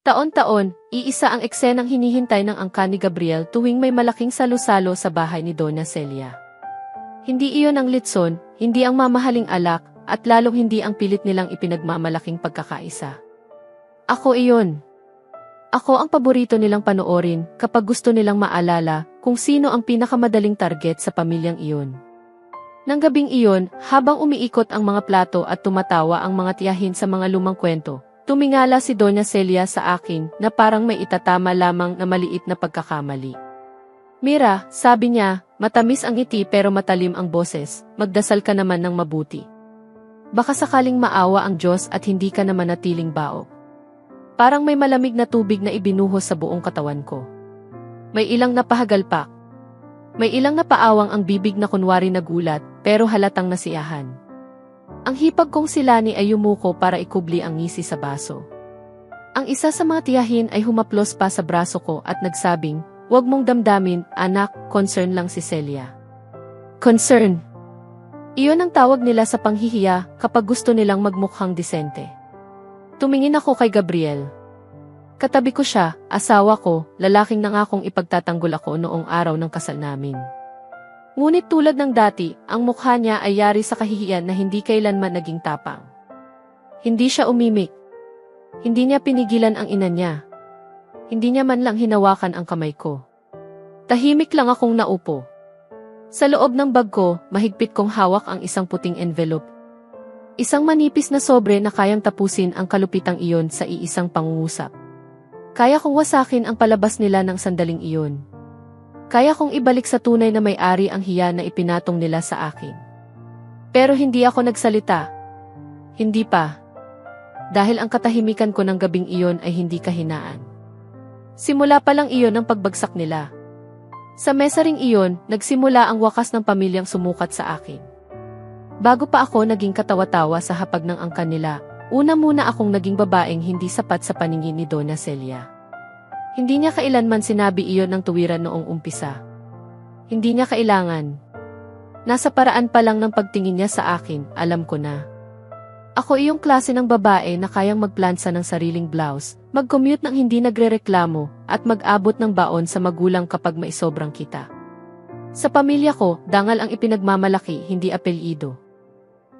Taon-taon, iisa ang eksenang hinihintay ng angkan ni Gabriel tuwing may malaking salo-salo sa bahay ni Donna Celia. Hindi iyon ang litson, hindi ang mamahaling alak, at lalong hindi ang pilit nilang ipinagmamalaking pagkakaisa. Ako iyon. Ako ang paborito nilang panoorin kapag gusto nilang maalala kung sino ang pinakamadaling target sa pamilyang iyon. Nang gabing iyon, habang umiikot ang mga plato at tumatawa ang mga tiyahin sa mga lumang kwento, tumingala si Donna Celia sa akin na parang may itatama lamang na maliit na pagkakamali. Mira, sabi niya, matamis ang ngiti pero matalim ang boses, magdasal ka naman ng mabuti. Baka sakaling maawa ang Diyos at hindi ka na manatiling baok. Parang may malamig na tubig na ibinuhos sa buong katawan ko. May ilang napahagalpak. May ilang napaawang ang bibig na kunwari nagulat, pero halatang nasiyahan. Ang hipag kong silani ay yumuko para ikubli ang ngisi sa baso. Ang isa sa mga tiyahin ay humaplos pa sa braso ko at nagsabing, "Huwag mong damdamin, anak, concern lang si Celia." Concern. Iyon ang tawag nila sa panghihiya kapag gusto nilang magmukhang disente. Tumingin ako kay Gabriel. Katabi ko siya, asawa ko, lalaking nangakong ipagtatanggol ako noong araw ng kasal namin. Ngunit tulad ng dati, ang mukha niya ay yari sa kahihiyan na hindi kailanman naging tapang. Hindi siya umimik. Hindi niya pinigilan ang ina niya. Hindi niya man lang hinawakan ang kamay ko. Tahimik lang akong naupo. Sa loob ng bag ko, mahigpit kong hawak ang isang puting envelope. Isang manipis na sobre na kayang tapusin ang kalupitang iyon sa iisang pangungusap. Kaya kong wasakin ang palabas nila ng sandaling iyon. Kaya kong ibalik sa tunay na may-ari ang hiya na ipinatong nila sa akin. Pero hindi ako nagsalita. Hindi pa. Dahil ang katahimikan ko ng gabing iyon ay hindi kahinaan. Simula pa lang iyon ang pagbagsak nila. Sa mesa ring iyon, nagsimula ang wakas ng pamilyang sumukat sa akin. Bago pa ako naging katawa-tawa sa hapag ng angkan nila, una muna akong naging babaeng hindi sapat sa paningin ni Donna Celia. Hindi niya kailanman sinabi iyon ng tuwiran noong umpisa. Hindi niya kailangan. Nasa paraan pa lang ng pagtingin niya sa akin, alam ko na. Ako iyong klase ng babae na kayang magplansa ng sariling blouse, mag-commute nang hindi nagrereklamo, at mag-abot ng baon sa magulang kapag may sobrang kita. Sa pamilya ko, dangal ang ipinagmamalaki, hindi apelyido.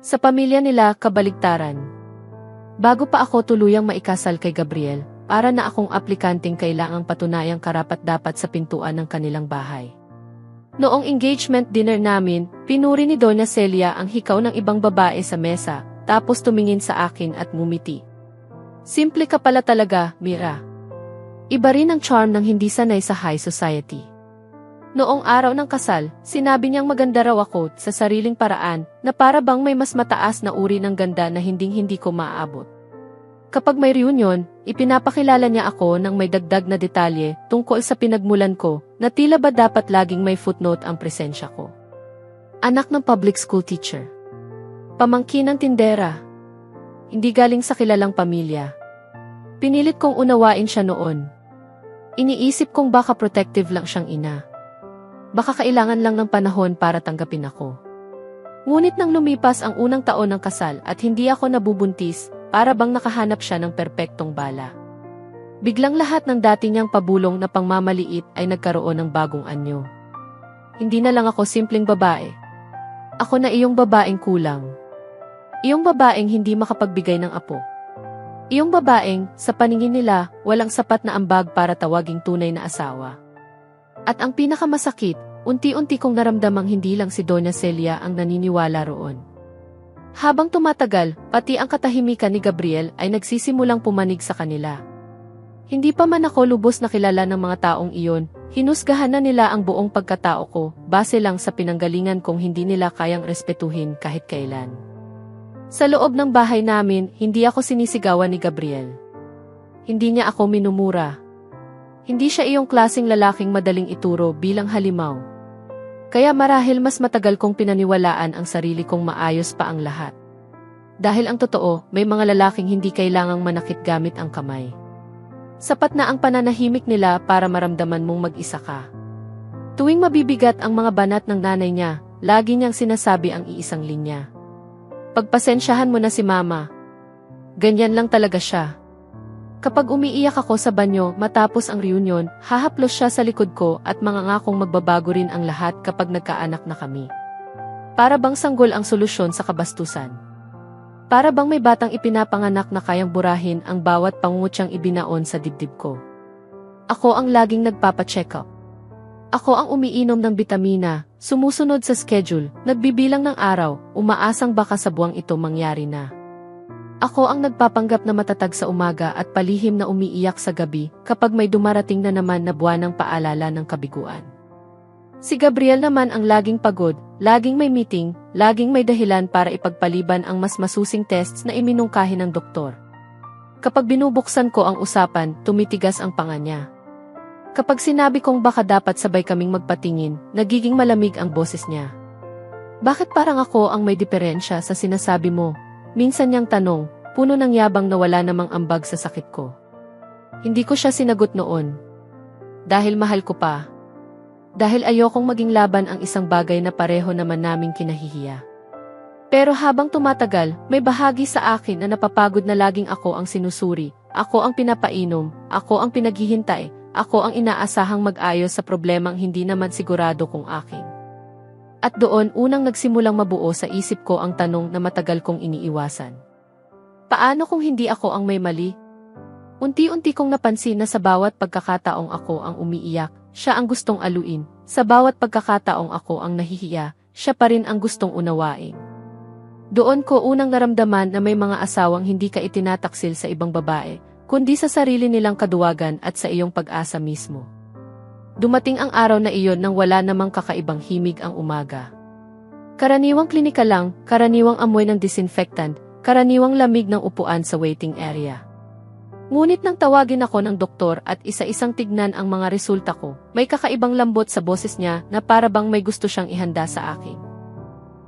Sa pamilya nila, kabaligtaran. Bago pa ako tuluyang maikasal kay Gabriel, para na akong aplikanteng kailangang patunayang karapat-dapat sa pintuan ng kanilang bahay. Noong engagement dinner namin, pinuri ni Donna Celia ang hikaw ng ibang babae sa mesa, tapos tumingin sa akin at ngumiti. Simple ka pala talaga, Mira. Iba rin ang charm ng hindi sanay sa high society. Noong araw ng kasal, sinabi niyang maganda raw ako sa sariling paraan na para bang may mas mataas na uri ng ganda na hinding-hindi ko maaabot. Kapag may reunion, ipinapakilala niya ako ng may dagdag na detalye tungkol sa pinagmulan ko na tila ba dapat laging may footnote ang presensya ko. Anak ng public school teacher. Pamangkin ng tindera. Hindi galing sa kilalang pamilya. Pinilit kong unawain siya noon. Iniisip kong baka protective lang siyang ina. Baka kailangan lang ng panahon para tanggapin ako. Ngunit nang lumipas ang unang taon ng kasal at hindi ako nabubuntis, para bang nakahanap siya ng perpektong bala. Biglang lahat ng dati niyang pabulong na pangmamaliit ay nagkaroon ng bagong anyo. Hindi na lang ako simpleng babae. Ako na iyong babaeng kulang. Iyong babaeng hindi makapagbigay ng apo. Iyong babaeng, sa paningin nila, walang sapat na ambag para tawaging tunay na asawa. At ang pinakamasakit, unti-unti kong naramdamang hindi lang si Donna Celia ang naniniwala roon. Habang tumatagal, pati ang katahimikan ni Gabriel ay nagsisimulang pumanig sa kanila. Hindi pa man ako lubos na kilala ng mga taong iyon, hinusgahan na nila ang buong pagkatao ko, base lang sa pinanggalingan kong hindi nila kayang respetuhin kahit kailan. Sa loob ng bahay namin, hindi ako sinisigawan ni Gabriel. Hindi niya ako minumura. Hindi siya iyong klaseng lalaking madaling ituro bilang halimaw. Kaya marahil mas matagal kong pinaniwalaan ang sarili kong maayos pa ang lahat. Dahil ang totoo, may mga lalaking hindi kailangang manakit gamit ang kamay. Sapat na ang pananahimik nila para maramdaman mong mag-isa ka. Tuwing mabibigat ang mga banat ng nanay niya, lagi niyang sinasabi ang iisang linya. Pagpasensyahan mo na si Mama. Ganyan lang talaga siya. Kapag umiiyak ako sa banyo matapos ang reunion, hahaplos siya sa likod ko at mangangakong magbabago rin ang lahat kapag nagkaanak na kami. Para bang sanggol ang solusyon sa kabastusan. Para bang may batang ipinapanganak na kayang burahin ang bawat pangungutyang ibinaon sa dibdib ko. Ako ang laging nagpapacheck up. Ako ang umiinom ng bitamina, sumusunod sa schedule, nagbibilang ng araw, umaasang baka sa buwang ito mangyari na. Ako ang nagpapanggap na matatag sa umaga at palihim na umiiyak sa gabi kapag may dumarating na naman na buwanang paalala ng kabiguan. Si Gabriel naman ang laging pagod, laging may meeting, laging may dahilan para ipagpaliban ang mas masusing tests na iminungkahi ng doktor. Kapag binubuksan ko ang usapan, tumitigas ang panga niya. Kapag sinabi kong baka dapat sabay kaming magpatingin, nagiging malamig ang boses niya. Bakit parang ako ang may diferensya sa sinasabi mo? Minsan niyang tanong, puno ng yabang na wala namang ambag sa sakit ko. Hindi ko siya sinagot noon. Dahil mahal ko pa. Dahil ayokong maging laban ang isang bagay na pareho naman naming kinahihiya. Pero habang tumatagal, may bahagi sa akin na napapagod na laging ako ang sinusuri, ako ang pinapainom, ako ang pinaghihintay, ako ang inaasahang mag-ayos sa problemang hindi naman sigurado kung akin. At doon unang nagsimulang mabuo sa isip ko ang tanong na matagal kong iniiwasan. Paano kung hindi ako ang may mali? Unti-unti kong napansin na sa bawat pagkakataong ako ang umiiyak, siya ang gustong aluin. Sa bawat pagkakataong ako ang nahihiya, siya pa rin ang gustong unawain. Doon ko unang naramdaman na may mga asawang hindi ka itinataksil sa ibang babae, kundi sa sarili nilang kaduwagan at sa iyong pag-asa mismo. Dumating ang araw na iyon nang wala namang kakaibang himig ang umaga. Karaniwang klinika lang, karaniwang amoy ng disinfectant, karaniwang lamig ng upuan sa waiting area. Ngunit nang tawagin ako ng doktor at isa-isang tignan ang mga resulta ko, may kakaibang lambot sa boses niya na para bang may gusto siyang ihanda sa akin.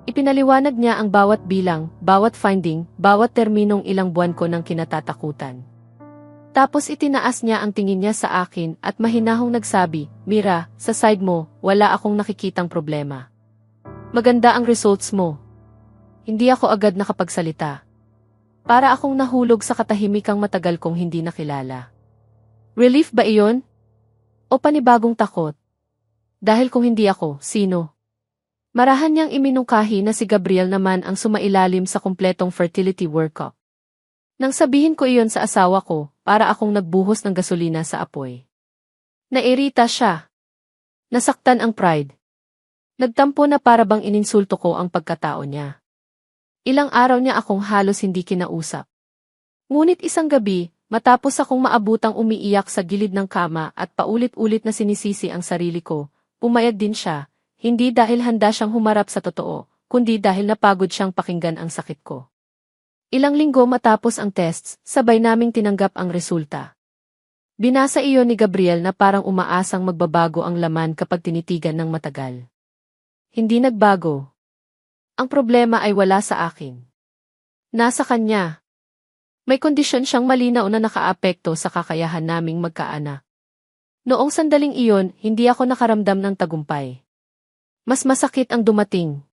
Ipinaliwanag niya ang bawat bilang, bawat finding, bawat terminong ilang buwan ko ng kinatatakutan. Tapos itinaas niya ang tingin niya sa akin at mahinahong nagsabi, "Mira, sa side mo, wala akong nakikitang problema. Maganda ang results mo." Hindi ako agad nakapagsalita. Para akong nahulog sa katahimikang matagal kong hindi nakilala. Relief ba iyon? O panibagong takot? Dahil kung hindi ako, sino? Marahan niyang iminungkahi na si Gabriel naman ang sumailalim sa kumpletong fertility workup. Nang sabihin ko iyon sa asawa ko, para akong nagbuhos ng gasolina sa apoy. Nairita siya. Nasaktan ang pride. Nagtampo na para bang ininsulto ko ang pagkatao niya. Ilang araw niya akong halos hindi kinausap. Ngunit isang gabi, matapos akong maabutang umiiyak sa gilid ng kama at paulit-ulit na sinisisi ang sarili ko, pumayag din siya, hindi dahil handa siyang humarap sa totoo, kundi dahil napagod siyang pakinggan ang sakit ko. Ilang linggo matapos ang tests, sabay naming tinanggap ang resulta. Binasa iyon ni Gabriel na parang umaasang magbabago ang laman kapag tinitigan ng matagal. Hindi nagbago. Ang problema ay wala sa akin. Nasa kanya. May kondisyon siyang malinaw na nakaapekto sa kakayahan naming magkaanak. Noong sandaling iyon, hindi ako nakaramdam ng tagumpay. Mas masakit ang dumating.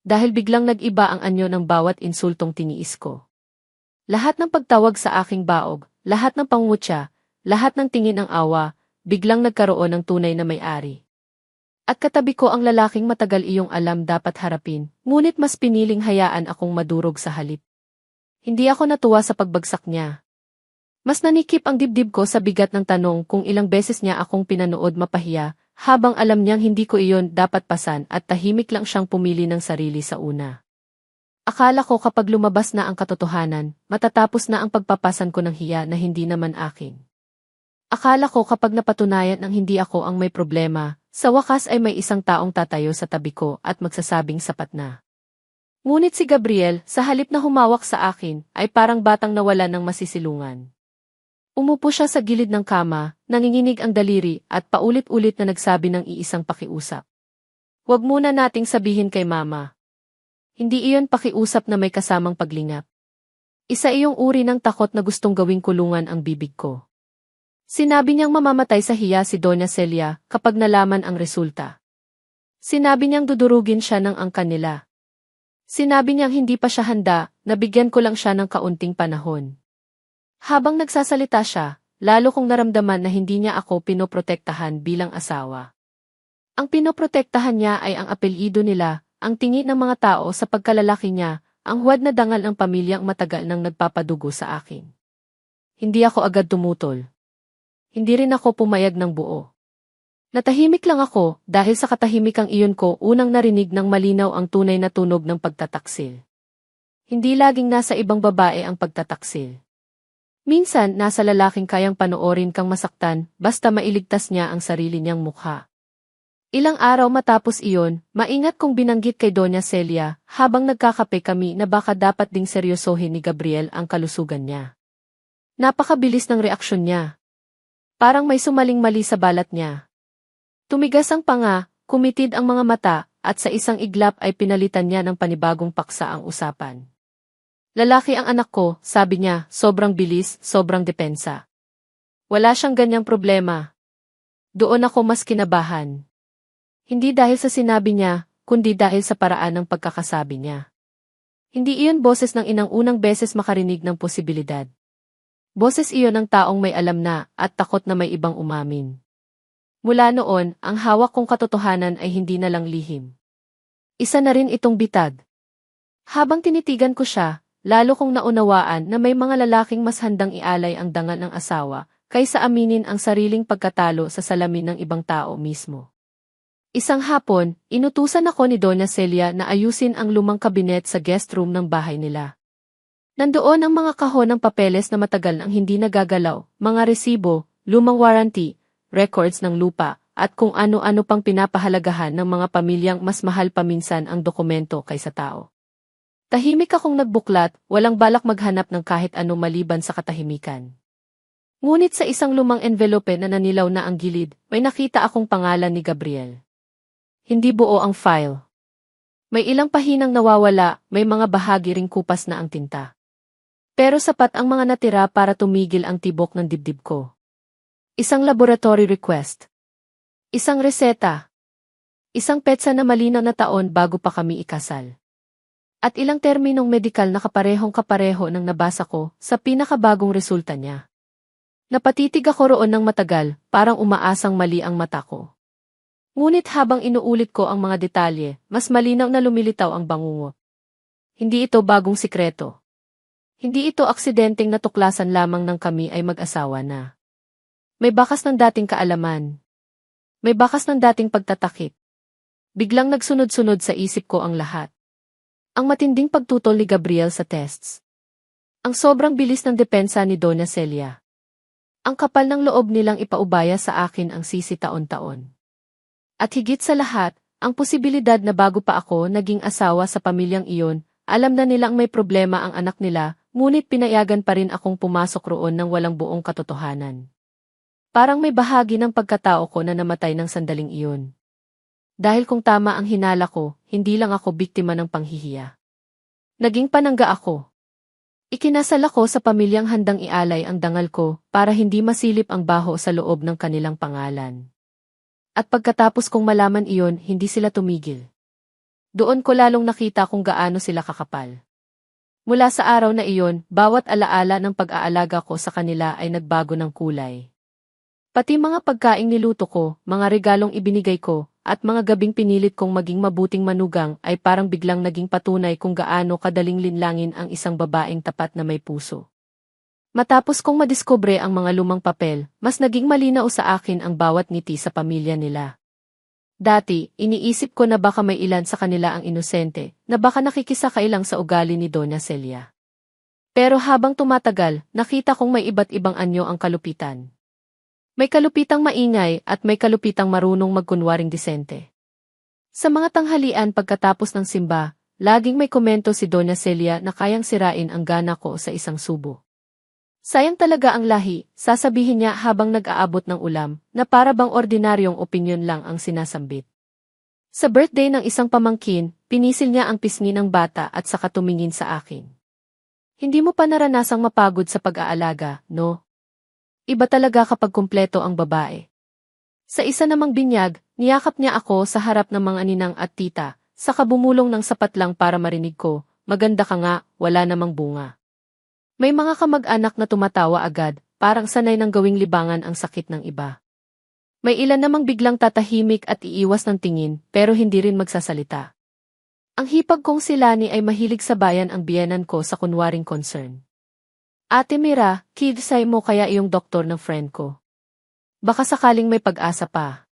Dahil biglang nag-iba ang anyo ng bawat insultong tiniis ko. Lahat ng pagtawag sa aking baog, lahat ng pangungutya, lahat ng tingin ng awa, biglang nagkaroon ng tunay na may-ari. At katabi ko ang lalaking matagal iyong alam dapat harapin, ngunit mas piniling hayaan akong madurog sa halip. Hindi ako natuwa sa pagbagsak niya. Mas nanikip ang dibdib ko sa bigat ng tanong kung ilang beses niya akong pinanood mapahiya, habang alam niyang hindi ko iyon dapat pasan at tahimik lang siyang pumili ng sarili sa una. Akala ko kapag lumabas na ang katotohanan, matatapos na ang pagpapasan ko ng hiya na hindi naman akin. Akala ko kapag napatunayan ng hindi ako ang may problema, sa wakas ay may isang taong tatayo sa tabi ko at magsasabing sapat na. Ngunit si Gabriel, sa halip na humawak sa akin, ay parang batang nawala ng masisilungan. Umupo siya sa gilid ng kama, nanginginig ang daliri at paulit-ulit na nagsabi ng iisang pakiusap. "Huwag muna nating sabihin kay Mama." Hindi iyon pakiusap na may kasamang paglingap. Isa iyong uri ng takot na gustong gawing kulungan ang bibig ko. Sinabi niyang mamamatay sa hiya si Doña Celia kapag nalaman ang resulta. Sinabi niyang dudurugin siya ng angkan nila. Sinabi niyang hindi pa siya handa, nabigyan ko lang siya ng kaunting panahon. Habang nagsasalita siya, lalo kong naramdaman na hindi niya ako pinoprotektahan bilang asawa. Ang pinoprotektahan niya ay ang apelyido nila, ang tingin ng mga tao sa pagkalalaki niya, ang huwad na dangal ng pamilyang matagal nang nagpapadugo sa akin. Hindi ako agad tumutol. Hindi rin ako pumayag ng buo. Natahimik lang ako dahil sa katahimikang iyon ko unang narinig ng malinaw ang tunay na tunog ng pagtataksil. Hindi laging nasa ibang babae ang pagtataksil. Minsan nasa lalaking kayang panoorin kang masaktan basta mailigtas niya ang sarili niyang mukha. Ilang araw matapos iyon, maingat kong binanggit kay Doña Celia habang nagkakape kami na baka dapat ding seryosohin ni Gabriel ang kalusugan niya. Napakabilis ng reaksyon niya. Parang may sumaling-mali sa balat niya. Tumigas ang panga, kumitid ang mga mata, at sa isang iglap ay pinalitan niya ng panibagong paksa ang usapan. Lalaki ang anak ko, sabi niya, sobrang bilis, sobrang depensa. Wala siyang ganyang problema. Doon ako mas kinabahan. Hindi dahil sa sinabi niya, kundi dahil sa paraan ng pagkakasabi niya. Hindi iyon boses ng inang unang beses makarinig ng posibilidad. Boses iyon ng taong may alam na at takot na may ibang umamin. Mula noon, ang hawak kong katotohanan ay hindi na lang lihim. Isa na rin itong bitag. Habang tinitigan ko siya, lalo kong naunawaan na may mga lalaking mas handang ialay ang dangal ng asawa kaysa aminin ang sariling pagkatalo sa salamin ng ibang tao mismo. Isang hapon, inutusan ako ni Doña Celia na ayusin ang lumang kabinet sa guest room ng bahay nila. Nandoon ang mga kahon ng papeles na matagal nang hindi nagagalaw, mga resibo, lumang warranty, records ng lupa, at kung ano-ano pang pinapahalagahan ng mga pamilyang mas mahal paminsan ang dokumento kaysa tao. Tahimik akong nagbuklat, walang balak maghanap ng kahit ano maliban sa katahimikan. Ngunit sa isang lumang envelope na nanilaw na ang gilid, may nakita akong pangalan ni Gabriel. Hindi buo ang file. May ilang pahinang nawawala, may mga bahagi ring kupas na ang tinta. Pero sapat ang mga natira para tumigil ang tibok ng dibdib ko. Isang laboratory request. Isang reseta. Isang petsa na malinaw na taon bago pa kami ikasal. At ilang terminong medikal na kaparehong-kapareho ng nabasa ko sa pinakabagong resulta niya. Napatitig ako roon ng matagal, parang umaasang mali ang mata ko. Ngunit habang inuulit ko ang mga detalye, mas malinaw na lumilitaw ang bangungot. Hindi ito bagong sikreto. Hindi ito aksidenteng natuklasan lamang ng kami ay mag-asawa na. May bakas ng dating kaalaman. May bakas ng dating pagtatakip. Biglang nagsunod-sunod sa isip ko ang lahat. Ang matinding pagtutol ni Gabriel sa tests. Ang sobrang bilis ng depensa ni Doña Celia. Ang kapal ng loob nilang ipaubaya sa akin ang sisi taon-taon. At higit sa lahat, ang posibilidad na bago pa ako naging asawa sa pamilyang iyon, alam na nilang may problema ang anak nila, ngunit pinayagan pa rin akong pumasok roon ng walang buong katotohanan. Parang may bahagi ng pagkatao ko na namatay ng sandaling iyon. Dahil kung tama ang hinala ko, hindi lang ako biktima ng panghihiya. Naging panangga ako. Ikinasal ako sa pamilyang handang ialay ang dangal ko para hindi masilip ang baho sa loob ng kanilang pangalan. At pagkatapos kong malaman iyon, hindi sila tumigil. Doon ko lalong nakita kung gaano sila kakapal. Mula sa araw na iyon, bawat alaala ng pag-aalaga ko sa kanila ay nagbago ng kulay. Pati mga pagkaing niluto ko, mga regalong ibinigay ko, at mga gabing pinilit kong maging mabuting manugang ay parang biglang naging patunay kung gaano kadaling linlangin ang isang babaeng tapat na may puso. Matapos kong madiskubre ang mga lumang papel, mas naging malinaw sa akin ang bawat ngiti sa pamilya nila. Dati, iniisip ko na baka may ilan sa kanila ang inosente, na baka nakikisakailang sa ugali ni Doña Celia. Pero habang tumatagal, nakita kong may iba't ibang anyo ang kalupitan. May kalupitang maingay at may kalupitang marunong magkunwaring disente. Sa mga tanghalian pagkatapos ng simba, laging may komento si Doña Celia na kayang sirain ang gana ko sa isang subo. Sayang talaga ang lahi, sasabihin niya habang nag-aabot ng ulam, na para bang ordinaryong opinyon lang ang sinasambit. Sa birthday ng isang pamangkin, pinisil niya ang pisngi ng bata at saka tumingin sa akin. Hindi mo pa naranasang mapagod sa pag-aalaga, no? Iba talaga kapag kumpleto ang babae. Sa isa namang binyag, niyakap niya ako sa harap ng mga ninang at tita, saka bumulong ng sapat lang para marinig ko, maganda ka nga, wala namang bunga. May mga kamag-anak na tumatawa agad, parang sanay ng gawing libangan ang sakit ng iba. May ilan namang biglang tatahimik at iiwas ng tingin, pero hindi rin magsasalita. Ang hipag kong si Lani ay mahilig sabayan ang biyenan ko sa kunwaring concern. Ate Mira, kidsay mo kaya iyong doktor ng friend ko. Baka sakaling may pag-asa pa.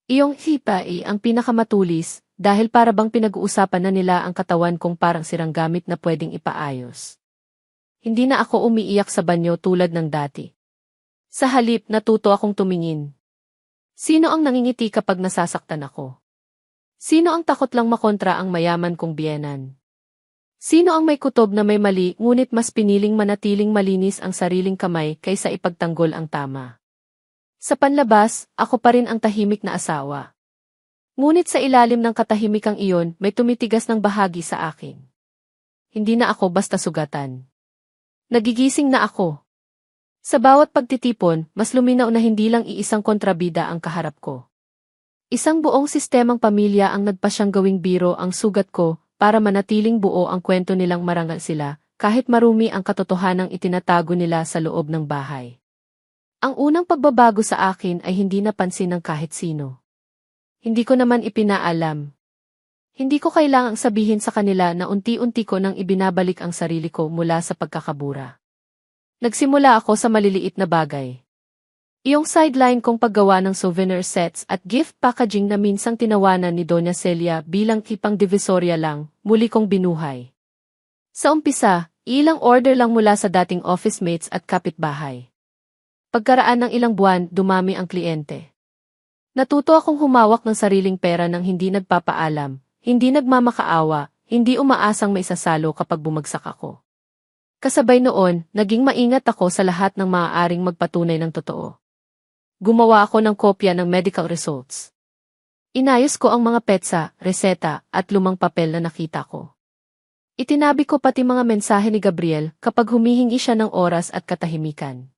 Iyong hipa ay ang pinakamatulis, dahil para bang pinag-uusapan na nila ang katawan kong parang sirang gamit na pwedeng ipaayos. Hindi na ako umiiyak sa banyo tulad ng dati. Sa halip, natuto akong tumingin. Sino ang nangingiti kapag nasasaktan ako? Sino ang takot lang makontra ang mayaman kong biyenan? Sino ang may kutob na may mali ngunit mas piniling manatiling malinis ang sariling kamay kaysa ipagtanggol ang tama? Sa panlabas, ako pa rin ang tahimik na asawa. Ngunit sa ilalim ng katahimikang iyon, may tumitigas ng bahagi sa akin. Hindi na ako basta sugatan. Nagigising na ako. Sa bawat pagtitipon, mas luminaw na hindi lang iisang kontrabida ang kaharap ko. Isang buong sistemang pamilya ang nagpasyang gawing biro ang sugat ko para manatiling buo ang kwento nilang marangal sila, kahit marumi ang katotohanang itinatago nila sa loob ng bahay. Ang unang pagbabago sa akin ay hindi napansin ng kahit sino. Hindi ko naman ipinaalam. Hindi ko kailangang sabihin sa kanila na unti-unti ko nang ibinabalik ang sarili ko mula sa pagkakabura. Nagsimula ako sa maliliit na bagay. Iyong sideline kong paggawa ng souvenir sets at gift packaging na minsang tinawanan ni Doña Celia bilang kipang divisorya lang, muli kong binuhay. Sa umpisa, ilang order lang mula sa dating office mates at kapitbahay. Pagkaraan ng ilang buwan, dumami ang kliyente. Natuto akong humawak ng sariling pera nang hindi nagpapaalam, hindi nagmamakaawa, hindi umaasang maisasalo kapag bumagsak ako. Kasabay noon, naging maingat ako sa lahat ng maaaring magpatunay ng totoo. Gumawa ako ng kopya ng medical results. Inayos ko ang mga petsa, reseta, at lumang papel na nakita ko. Itinabi ko pati mga mensahe ni Gabriel kapag humihingi siya ng oras at katahimikan.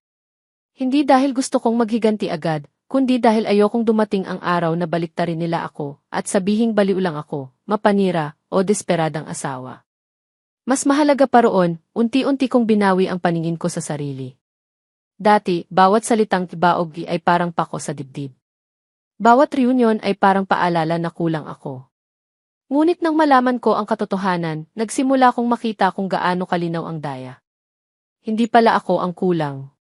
Hindi dahil gusto kong maghiganti agad, kundi dahil ayokong dumating ang araw na baliktarin nila ako at sabihing baliw lang ako, mapanira, o desperadang asawa. Mas mahalaga pa roon, unti-unti kong binawi ang paningin ko sa sarili. Dati, bawat salitang tibaog ay parang pako sa dibdib. Bawat reunion ay parang paalala na kulang ako. Ngunit nang malaman ko ang katotohanan, nagsimula kong makita kung gaano kalinaw ang daya. Hindi pala ako ang kulang.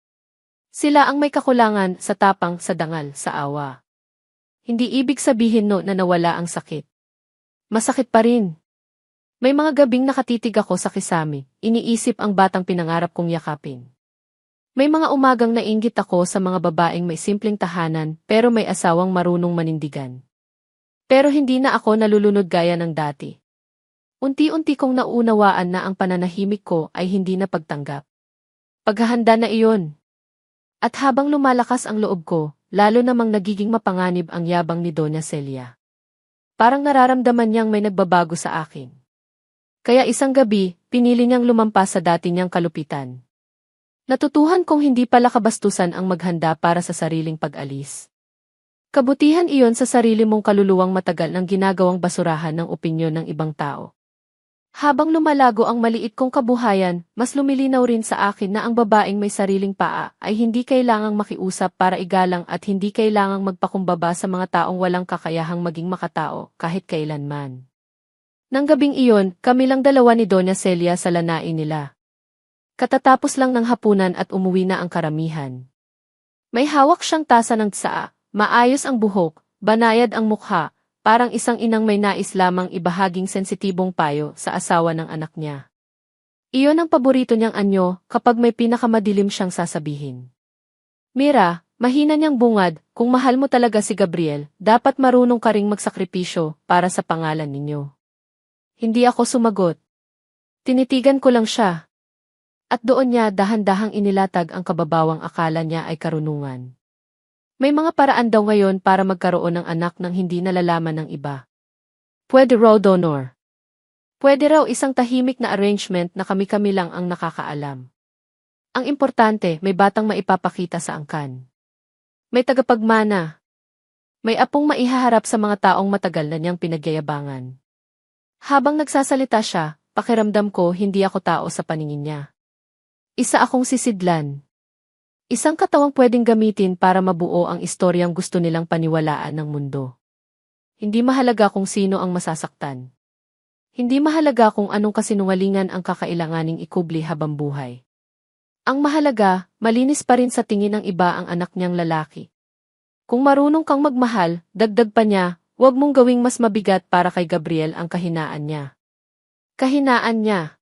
Sila ang may kakulangan sa tapang, sa dangal, sa awa. Hindi ibig sabihin na nawala ang sakit. Masakit pa rin. May mga gabing nakatitig ako sa kisame, iniisip ang batang pinangarap kong yakapin. May mga umagang nainggit ako sa mga babaeng may simpleng tahanan pero may asawang marunong manindigan. Pero hindi na ako nalulunod gaya ng dati. Unti-unti kong naunawaan na ang pananahimik ko ay hindi na pagtanggap. Paghahanda na iyon. At habang lumalakas ang loob ko, lalo namang nagiging mapanganib ang yabang ni Doña Celia. Parang nararamdaman niyang may nagbabago sa akin. Kaya isang gabi, pinili niyang lumampas sa dati niyang kalupitan. Natutuhan kong hindi pala kabastusan ang maghanda para sa sariling pag-alis. Kabutihan iyon sa sarili mong kaluluwang matagal ng ginagawang basurahan ng opinyon ng ibang tao. Habang lumalago ang maliit kong kabuhayan, mas lumilinaw rin sa akin na ang babaeng may sariling paa ay hindi kailangang makiusap para igalang at hindi kailangang magpakumbaba sa mga taong walang kakayahang maging makatao kahit kailanman. Nang gabing iyon, kami lang dalawa ni Doña Celia sa lanai nila. Katatapos lang ng hapunan at umuwi na ang karamihan. May hawak siyang tasa ng tsaa, maayos ang buhok, banayad ang mukha, parang isang inang may nais lamang ibahaging sensitibong payo sa asawa ng anak niya. Iyon ang paborito niyang anyo kapag may pinakamadilim siyang sasabihin. Mira, mahina niyang bungad, kung mahal mo talaga si Gabriel, dapat marunong ka ring magsakripisyo para sa pangalan ninyo. Hindi ako sumagot. Tinitigan ko lang siya. At doon niya dahan-dahang inilatag ang kababawang akala niya ay karunungan. May mga paraan daw ngayon para magkaroon ng anak nang hindi nalalaman ng iba. Pwede raw donor. Pwede raw isang tahimik na arrangement na kami-kami lang ang nakakaalam. Ang importante, may batang maipapakita sa angkan. May tagapagmana. May apong maihaharap sa mga taong matagal na niyang pinagyayabangan. Habang nagsasalita siya, pakiramdam ko hindi ako tao sa paningin niya. Isa akong sisidlan. Isang katawang pwedeng gamitin para mabuo ang istoryang gusto nilang paniwalaan ng mundo. Hindi mahalaga kung sino ang masasaktan. Hindi mahalaga kung anong kasinungalingan ang kakailanganing ikubli habang buhay. Ang mahalaga, malinis pa rin sa tingin ng iba ang anak niyang lalaki. Kung marunong kang magmahal, dagdag pa niya, huwag mong gawing mas mabigat para kay Gabriel ang kahinaan niya. Kahinaan niya.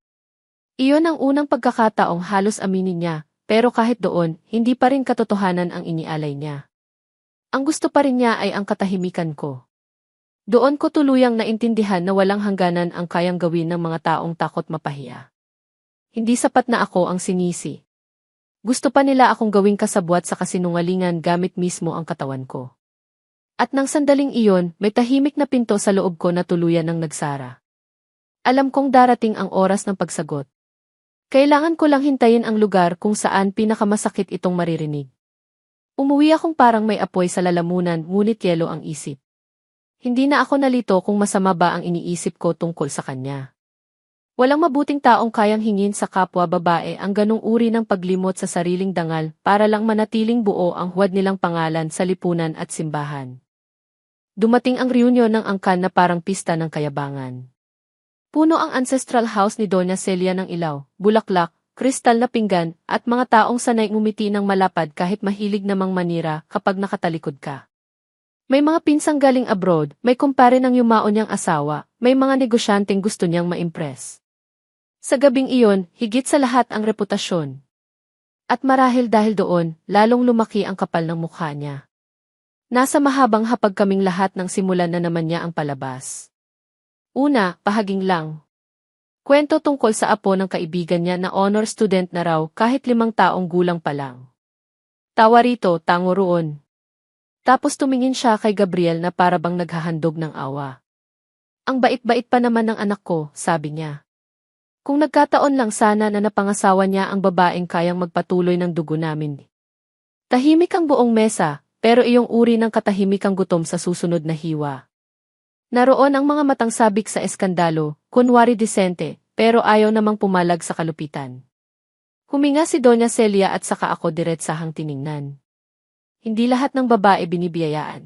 Iyon ang unang pagkakataong halos aminin niya, pero kahit doon, hindi pa rin katotohanan ang inialay niya. Ang gusto pa rin niya ay ang katahimikan ko. Doon ko tuluyang naintindihan na walang hangganan ang kayang gawin ng mga taong takot mapahiya. Hindi sapat na ako ang sinisi. Gusto pa nila akong gawing kasabwat sa kasinungalingan gamit mismo ang katawan ko. At nang sandaling iyon, may tahimik na pinto sa loob ko na tuluyan ng nagsara. Alam kong darating ang oras ng pagsagot. Kailangan ko lang hintayin ang lugar kung saan pinakamasakit itong maririnig. Umuwi akong parang may apoy sa lalamunan ngunit yelo ang isip. Hindi na ako nalito kung masama ba ang iniisip ko tungkol sa kanya. Walang mabuting taong kayang hingin sa kapwa babae ang ganong uri ng paglimot sa sariling dangal para lang manatiling buo ang huwad nilang pangalan sa lipunan at simbahan. Dumating ang reunion ng angkan na parang pista ng kayabangan. Puno ang ancestral house ni Doña Celia ng ilaw, bulaklak, kristal na pinggan, at mga taong sanay ngumiti ng malapad kahit mahilig namang manira kapag nakatalikod ka. May mga pinsang galing abroad, may kumpare ng yumaon niyang asawa, may mga negosyanteng gusto niyang ma-impress. Sa gabing iyon, higit sa lahat ang reputasyon. At marahil dahil doon, lalong lumaki ang kapal ng mukha niya. Nasa mahabang hapag kaming lahat nang simulan na naman niya ang palabas. Una, pahaging lang. Kwento tungkol sa apo ng kaibigan niya na honor student na raw kahit 5 taong gulang pa lang. Tawa rito, tango roon. Tapos tumingin siya kay Gabriel na parabang naghahandog ng awa. Ang bait-bait pa naman ng anak ko, sabi niya. Kung nagkataon lang sana na napangasawa niya ang babaeng kayang magpatuloy ng dugo namin. Tahimik ang buong mesa, pero iyong uri ng katahimikang gutom sa susunod na hiwa. Naroon ang mga matang sabik sa eskandalo, kunwari disente, pero ayaw namang pumalag sa kalupitan. Huminga si Doña Celia at saka ako diretsahang tiningnan. Hindi lahat ng babae binibiyayaan.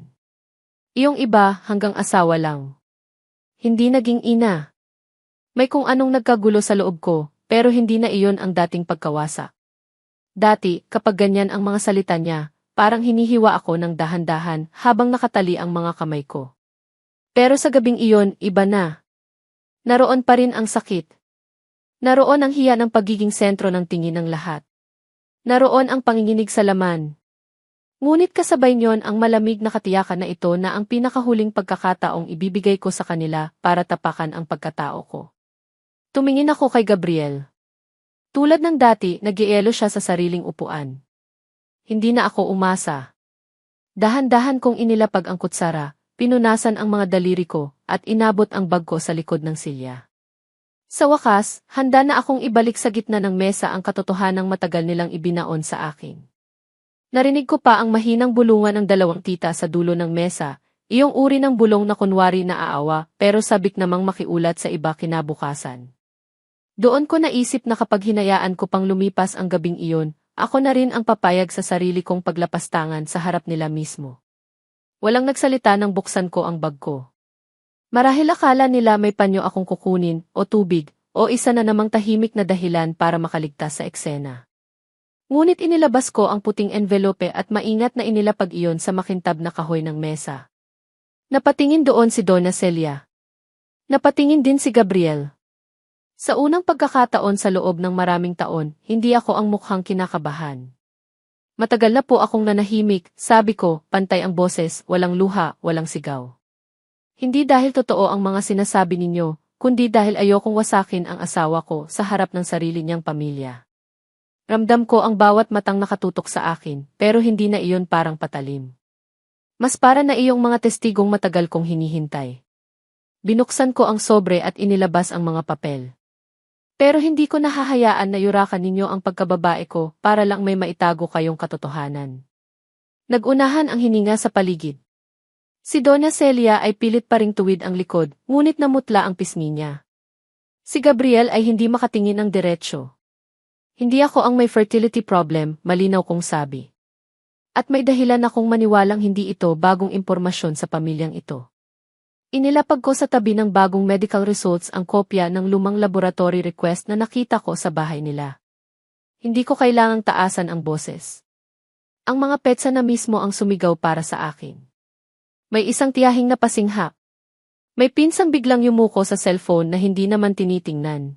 Iyong iba hanggang asawa lang. Hindi naging ina. May kung anong nagkagulo sa loob ko, pero hindi na iyon ang dating pagkawasa. Dati, kapag ganyan ang mga salita niya, parang hinihiwa ako ng dahan-dahan habang nakatali ang mga kamay ko. Pero sa gabing iyon, iba na. Naroon pa rin ang sakit. Naroon ang hiya ng pagiging sentro ng tingin ng lahat. Naroon ang panginginig sa laman. Ngunit kasabay niyon ang malamig na katiyakan na ito na ang pinakahuling pagkakataong ibibigay ko sa kanila para tapakan ang pagkatao ko. Tumingin ako kay Gabriel. Tulad ng dati, nag-ielo siya sa sariling upuan. Hindi na ako umasa. Dahan-dahan kong inilapag ang kutsara. Pinunasan ang mga daliri ko, at inabot ang bag ko sa likod ng silya. Sa wakas, handa na akong ibalik sa gitna ng mesa ang katotohanang matagal nilang ibinaon sa akin. Narinig ko pa ang mahinang bulungan ng 2 tita sa dulo ng mesa, iyong uri ng bulong na kunwari naaawa, pero sabik namang makiulat sa iba kinabukasan. Doon ko naisip na kapag hinayaan ko pang lumipas ang gabing iyon, ako na rin ang papayag sa sarili kong paglapastangan sa harap nila mismo. Walang nagsalita nang buksan ko ang bag ko. Marahil akala nila may panyo akong kukunin, o tubig, o isa na namang tahimik na dahilan para makaligtas sa eksena. Ngunit inilabas ko ang puting envelope at maingat na inilapag iyon sa makintab na kahoy ng mesa. Napatingin doon si Doña Celia. Napatingin din si Gabriel. Sa unang pagkakataon sa loob ng maraming taon, hindi ako ang mukhang kinakabahan. Matagal na po akong nanahimik, sabi ko, pantay ang boses, walang luha, walang sigaw. Hindi dahil totoo ang mga sinasabi ninyo, kundi dahil ayokong wasakin ang asawa ko sa harap ng sarili niyang pamilya. Ramdam ko ang bawat matang nakatutok sa akin, pero hindi na iyon parang patalim. Mas para na iyong mga testigong matagal kong hinihintay. Binuksan ko ang sobre at inilabas ang mga papel. Pero hindi ko nahahayaan na yurakan ninyo ang pagkababae ko para lang may maitago kayong katotohanan. Nagunahan ang hininga sa paligid. Si Doña Celia ay pilit pa ring tuwid ang likod, ngunit namutla ang pisngi niya. Si Gabriel ay hindi makatingin ng diretsyo. Hindi ako ang may fertility problem, malinaw kong sabi. At may dahilan akong maniwalang hindi ito bagong impormasyon sa pamilyang ito. Inilapag ko sa tabi ng bagong medical results ang kopya ng lumang laboratory request na nakita ko sa bahay nila. Hindi ko kailangang taasan ang boses. Ang mga petsa na mismo ang sumigaw para sa akin. May isang tiyahing napasinghap. May pinsang biglang yumuko sa cellphone na hindi naman tinitingnan.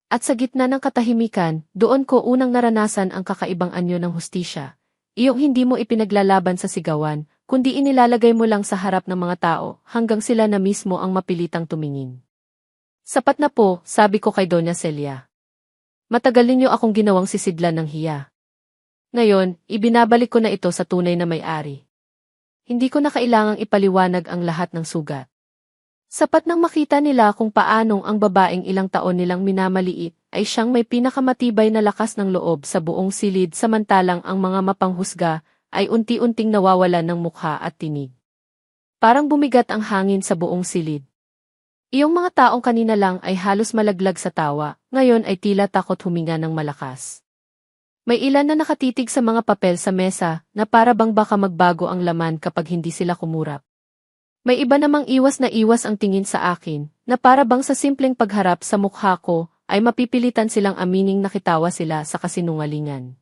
At sa gitna ng katahimikan, doon ko unang naranasan ang kakaibang anyo ng hustisya. Iyong hindi mo ipinaglalaban sa sigawan, kundi inilalagay mo lang sa harap ng mga tao hanggang sila na mismo ang mapilitang tumingin. Sapat na po, sabi ko kay Doña Celia. Matagal ninyo akong ginawang sisidlan ng hiya. Ngayon, ibinabalik ko na ito sa tunay na may-ari. Hindi ko na kailangang ipaliwanag ang lahat ng sugat. Sapat nang makita nila kung paanong ang babaeng ilang taon nilang minamaliit ay siyang may pinakamatibay na lakas ng loob sa buong silid samantalang ang mga mapanghusga ay unti-unting nawawalan ng mukha at tinig. Parang bumigat ang hangin sa buong silid. Iyong mga taong kanina lang ay halos malaglag sa tawa, ngayon ay tila takot huminga ng malakas. May ilan na nakatitig sa mga papel sa mesa na para bang baka magbago ang laman kapag hindi sila kumurap. May iba namang iwas na iwas ang tingin sa akin, na para bang sa simpleng pagharap sa mukha ko, ay mapipilitan silang amining nakitawa sila sa kasinungalingan.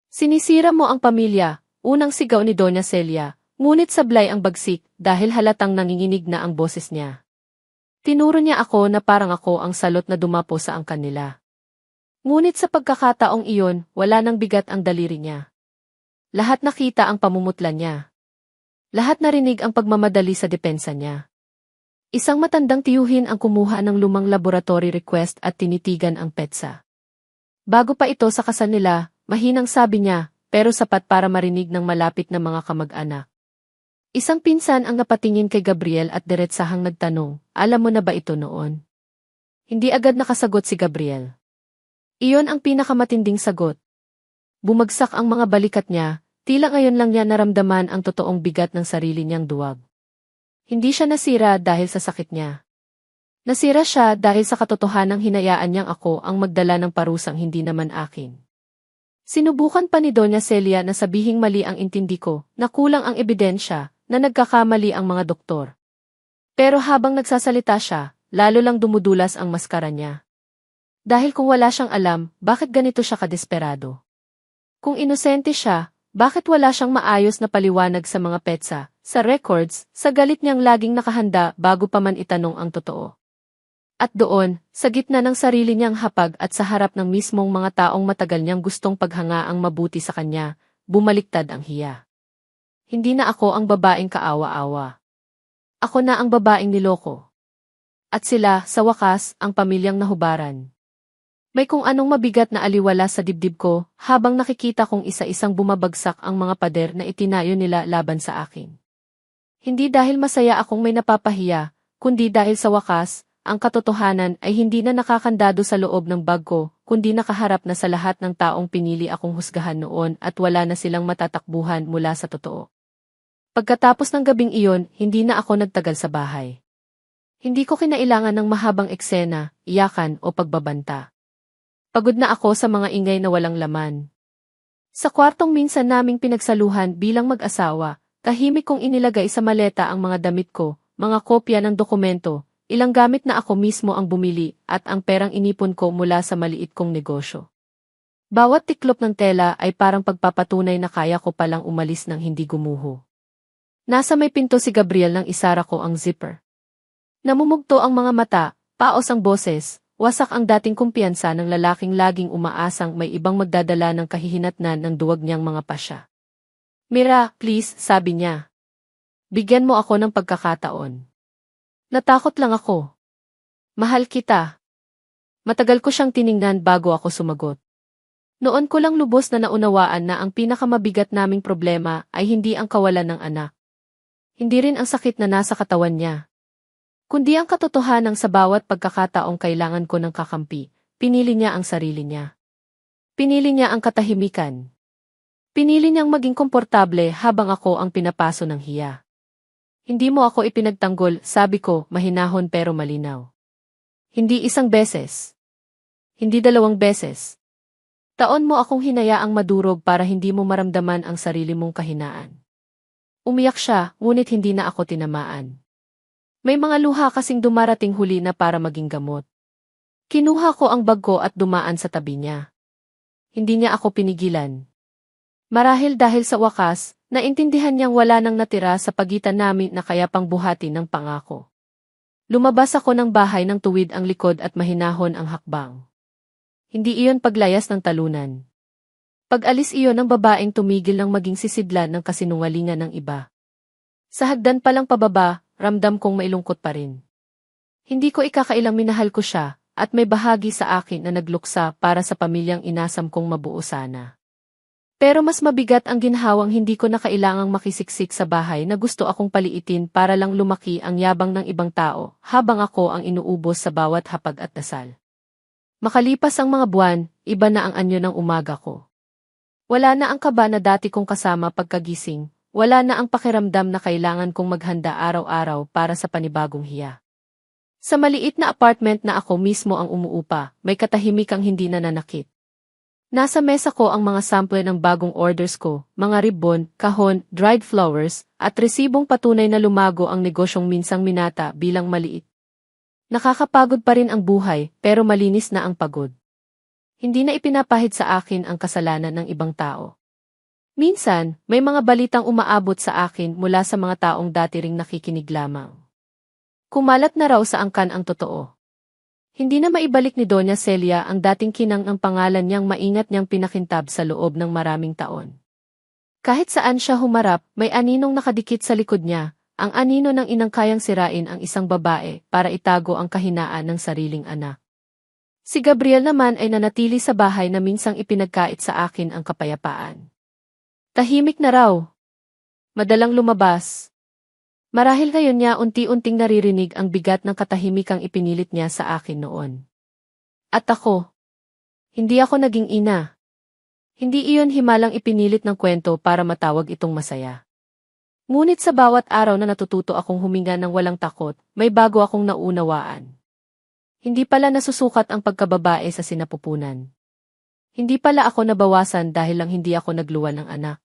Sinisira mo ang pamilya, unang sigaw ni Doña Celia, ngunit sablay ang bagsik dahil halatang nanginginig na ang boses niya. Tinuro niya ako na parang ako ang salot na dumapo sa angkan nila. Ngunit sa pagkakataong iyon, wala nang bigat ang daliri niya. Lahat nakita ang pamumutla niya. Lahat narinig ang pagmamadali sa depensa niya. Isang matandang tiyuhin ang kumuha ng lumang laboratory request at tinitigan ang petsa. Bago pa ito sa kasal nila, mahinang sabi niya, pero sapat para marinig ng malapit na mga kamag-anak. Isang pinsan ang napatingin kay Gabriel at diretsahang nagtanong, alam mo na ba ito noon? Hindi agad nakasagot si Gabriel. Iyon ang pinakamatinding sagot. Bumagsak ang mga balikat niya, tila ngayon lang niya naramdaman ang totoong bigat ng sarili niyang duwag. Hindi siya nasira dahil sa sakit niya. Nasira siya dahil sa katotohanang hinayaan niyang ako ang magdala ng parusang hindi naman akin. Sinubukan pa ni Doña Celia na sabihing mali ang intindi ko, na kulang ang ebidensya, na nagkakamali ang mga doktor. Pero habang nagsasalita siya, lalo lang dumudulas ang maskara niya. Dahil kung wala siyang alam, bakit ganito siya kadesperado? Kung inosente siya, bakit wala siyang maayos na paliwanag sa mga petsa, sa records, sa galit niyang laging nakahanda bago pa man itanong ang totoo? At doon, sa gitna ng sarili niyang hapag at sa harap ng mismong mga taong matagal niyang gustong paghangaang mabuti sa kanya, bumaliktad ang hiya. Hindi na ako ang babaeng kaawa-awa. Ako na ang babaeng niloko. At sila, sa wakas, ang pamilyang nahubaran. May kung anong mabigat na aliwala sa dibdib ko habang nakikita kong isa-isang bumabagsak ang mga pader na itinayo nila laban sa akin. Hindi dahil masaya akong may napapahiya, kundi dahil sa wakas, ang katotohanan ay hindi na nakakandado sa loob ng bag ko, kundi nakaharap na sa lahat ng taong pinili akong husgahan noon at wala na silang matatakbuhan mula sa totoo. Pagkatapos ng gabing iyon, hindi na ako nagtagal sa bahay. Hindi ko kinailangan ng mahabang eksena, iyakan o pagbabanta. Pagod na ako sa mga ingay na walang laman. Sa kwartong minsan naming pinagsaluhan bilang mag-asawa, tahimik kong inilagay sa maleta ang mga damit ko, mga kopya ng dokumento, ilang gamit na ako mismo ang bumili at ang perang inipon ko mula sa maliit kong negosyo. Bawat tiklop ng tela ay parang pagpapatunay na kaya ko palang umalis ng hindi gumuho. Nasa may pinto si Gabriel nang isara ko ang zipper. Namumugto ang mga mata, paos ang boses. Wasak ang dating kumpiyansa ng lalaking laging umaasang may ibang magdadala ng kahihinatnan ng duwag niyang mga pasya. Mira, please, sabi niya. Bigyan mo ako ng pagkakataon. Natakot lang ako. Mahal kita. Matagal ko siyang tiningnan bago ako sumagot. Noon ko lang lubos na naunawaan na ang pinakamabigat naming problema ay hindi ang kawalan ng anak. Hindi rin ang sakit na nasa katawan niya. Kundi ang katotohanan sa bawat pagkakataong kailangan ko ng kakampi, pinili niya ang sarili niya. Pinili niya ang katahimikan. Pinili niyang maging komportable habang ako ang pinapaso ng hiya. Hindi mo ako ipinagtanggol, sabi ko, mahinahon pero malinaw. Hindi isang beses. Hindi dalawang beses. Taon mo akong hinayaang madurog para hindi mo maramdaman ang sarili mong kahinaan. Umiyak siya, ngunit hindi na ako tinamaan. May mga luha kasing dumarating huli na para maging gamot. Kinuha ko ang bag ko at dumaan sa tabi niya. Hindi niya ako pinigilan. Marahil dahil sa wakas, naintindihan niyang wala nang natira sa pagitan namin na kaya pang buhati ng pangako. Lumabas ako ng bahay ng tuwid ang likod at mahinahon ang hakbang. Hindi iyon paglayas ng talunan. Pag-alis iyon ng babaeng tumigil ng maging sisidlan ng kasinungalingan ng iba. Sa hagdan palang pababa, ramdam kong mailungkot pa rin. Hindi ko ikakailang minahal ko siya, at may bahagi sa akin na nagluksa para sa pamilyang inasam kong mabuo sana. Pero mas mabigat ang ginhawang hindi ko na kailangang makisiksik sa bahay na gusto akong paliitin para lang lumaki ang yabang ng ibang tao, habang ako ang inuubos sa bawat hapag at dasal. Makalipas ang mga buwan, iba na ang anyo ng umaga ko. Wala na ang kaba na dati kong kasama pagkagising, wala na ang pakiramdam na kailangan kong maghanda araw-araw para sa panibagong hiya. Sa maliit na apartment na ako mismo ang umuupa, may katahimikang hindi nananakit. Nasa mesa ko ang mga sample ng bagong orders ko, mga ribbon, kahon, dried flowers, at resibong patunay na lumago ang negosyong minsang minata bilang maliit. Nakakapagod pa rin ang buhay, pero malinis na ang pagod. Hindi na ipinapahid sa akin ang kasalanan ng ibang tao. Minsan, may mga balitang umaabot sa akin mula sa mga taong dati ring nakikinig lamang. Kumalat na raw sa angkan ang totoo. Hindi na maibalik ni Doña Celia ang dating kinang ng pangalan niyang maingat niyang pinakintab sa loob ng maraming taon. Kahit saan siya humarap, may aninong nakadikit sa likod niya, ang anino ng inang kayang sirain ang isang babae para itago ang kahinaan ng sariling anak. Si Gabriel naman ay nanatili sa bahay na minsang ipinagkait sa akin ang kapayapaan. Tahimik na raw. Madalang lumabas. Marahil ngayon niya unti-unting naririnig ang bigat ng katahimikang ipinilit niya sa akin noon. At ako, hindi ako naging ina. Hindi iyon himalang ipinilit ng kwento para matawag itong masaya. Ngunit sa bawat araw na natututo akong huminga ng walang takot, may bago akong naunawaan. Hindi pala nasusukat ang pagkababae sa sinapupunan. Hindi pala ako nabawasan dahil lang hindi ako nagluwan ng anak.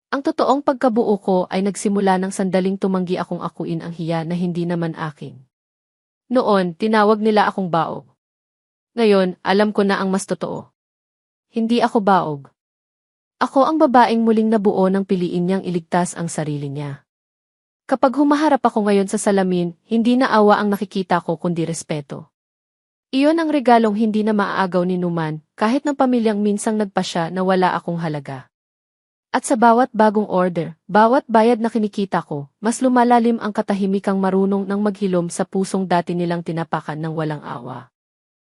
Ang totoong pagkabuo ko ay nagsimula ng sandaling tumanggi akong akuin ang hiya na hindi naman akin. Noon, tinawag nila akong baog. Ngayon, alam ko na ang mas totoo. Hindi ako baog. Ako ang babaeng muling nabuo ng piliin niyang iligtas ang sarili niya. Kapag humaharap ako ngayon sa salamin, hindi na awa ang nakikita ko kundi respeto. Iyon ang regalong hindi na maaagaw ni Numan, kahit ng pamilyang minsang nagpasya na wala akong halaga. At sa bawat bagong order, bawat bayad na kinikita ko, mas lumalalim ang katahimikang marunong ng maghilom sa pusong dati nilang tinapakan ng walang awa.